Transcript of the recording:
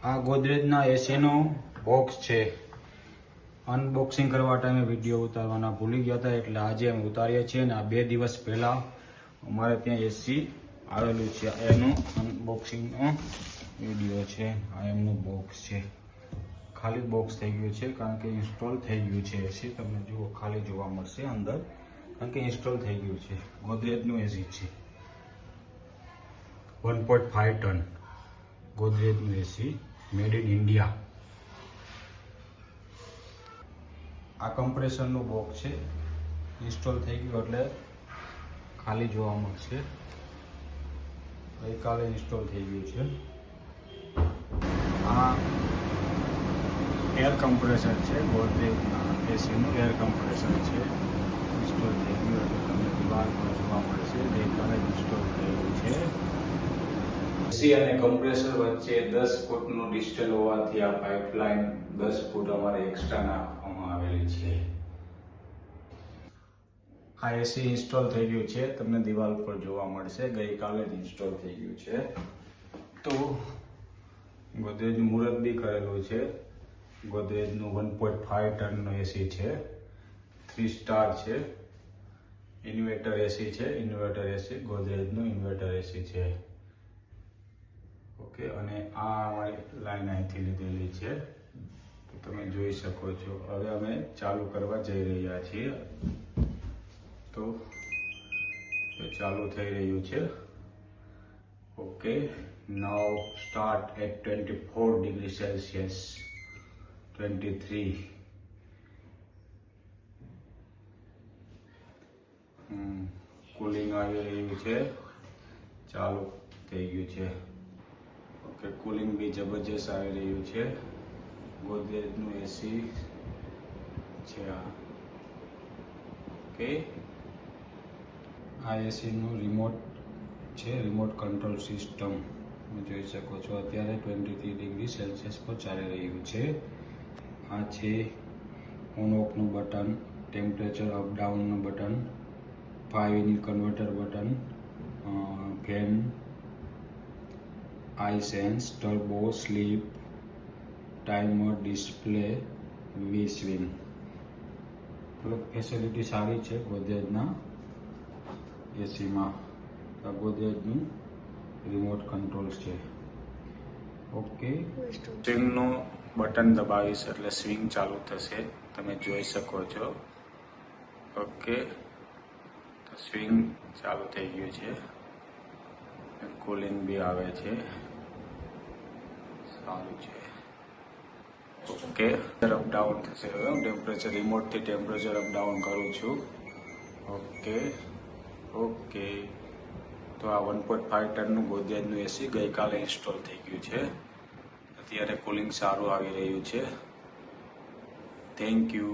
આ ગોદરેજના એસીનો બોક્સ છે. અનબોક્સિંગ કરવા ટાઈમે વિડીયો ઉતારવાના ભૂલી ગયા હતા, એટલે આજે અમે ઉતારીએ છીએ. અને આ 2 દિવસ પહેલા અમારે ત્યાં એસી આવેલું છે, એનું અનબોક્સિંગનો વિડીયો છે. આ એમનું બોક્સ છે. ખાલી બોક્સ થઈ ગયું છે કારણ કે ઇન્સ્ટોલ થઈ ગયું છે એસી. તમને જુઓ, ખાલી જોવા મળશે અંદર કારણ કે ઇન્સ્ટોલ થઈ ગયું છે. ગોદરેજનું એસી છે, 1.5 ટન ગોદરેજનું એસી, મેડ ઇન ઇન્ડિયા. આ કમ્પ્રેસરનું બોક્સ છે, ઇન્સ્ટોલ થઈ ગયું એટલે ખાલી જોવા મળશે. ગઈકાલે ઇન્સ્ટોલ થઈ ગયું છે. આ એર કમ્પ્રેસર છે, ગોદરેજના એસીનું એર કમ્પ્રેસર છે. ઇન્સ્ટોલ થઈ ગયું એટલે તમને દિવાલ પર જોવા મળશે. ગઈકાલે ઇન્સ્ટોલ થયેલું છે. એસી અને કમ્પ્રેસર વચ્ચે 10 ફૂટનું ડિસ્ટન્સ હોવાથી આ પાઇપલાઇન 10 ફૂટ અમારે એક્સ્ટ્રા નાખવામાં આવેલી છે. આ એસી ઇન્સ્ટોલ થઈ ગયું છે, તમને દિવાલ પર જોવા મળશે. ગઈકાલે જ ઇન્સ્ટોલ થઈ ગયું છે. તો ગોદરેજનું મુહૂર્ત બી કરેલું છે. ગોદરેજનું 1.5 ટનનો એસી છે, 3 સ્ટાર છે. ઇન્વર્ટર એસી છે, ઇન્વર્ટર એસી ગોદરેજનું ઇન્વર્ટર એસી છે. ઓકે, અને આ અમારી લાઈન અહીંથી લીધેલી છે, તો તમે જોઈ શકો છો. હવે અમે ચાલુ કરવા જઈ રહ્યા છીએ. તો ચાલુ થઈ રહ્યું છે. Okay, now start at 24 degree Celsius, 23. Cooling આવી રહ્યું છે, ચાલુ થઈ ગયું છે. ઓકે, કુલિંગ બી જબરજસ્ત આવી રહ્યું છે. ગોદરેજનું એસી છે આ. ઓકે, આ એસીનું રિમોટ છે, રિમોટ કંટ્રોલ સિસ્ટમ તમે જોઈ શકો છો. અત્યારે 23 ડિગ્રી સેલ્સિયસ પર ચાલી રહ્યું છે. આ છે ઓન ઓફનું બટન, ટેમ્પરેચર અપ ડાઉનનું button, 5 in converter button, fan, I sense, turbo, sleep, timer, display, V swing. Facility સારી છે ગોદરેજના એસીમાં. આ ગોદરેજનું રિમોટ કંટ્રોલ્સ છે. ઓકે, સ્વિંગનું બટન દબાવીશ એટલે સ્વિંગ ચાલુ થશે, તમે જોઈ શકો છો. ઓકે, તો સ્વિંગ ચાલુ થઈ ગયું છે. કુલિંગ બી આવે છે, સારું છે. ઓકે, અપ ડાઉન થશે. ટેમ્પરેચર રિમોટથી ટેમ્પરેચર અપ ડાઉન કરું છું. ઓકે ઓકે, તો આ 1.5 ટનનું ગોદરેજનું એસી ગઈકાલે ઇન્સ્ટોલ થઈ ગયું છે. અત્યારે કુલિંગ સારું આવી રહ્યું છે. Thank you.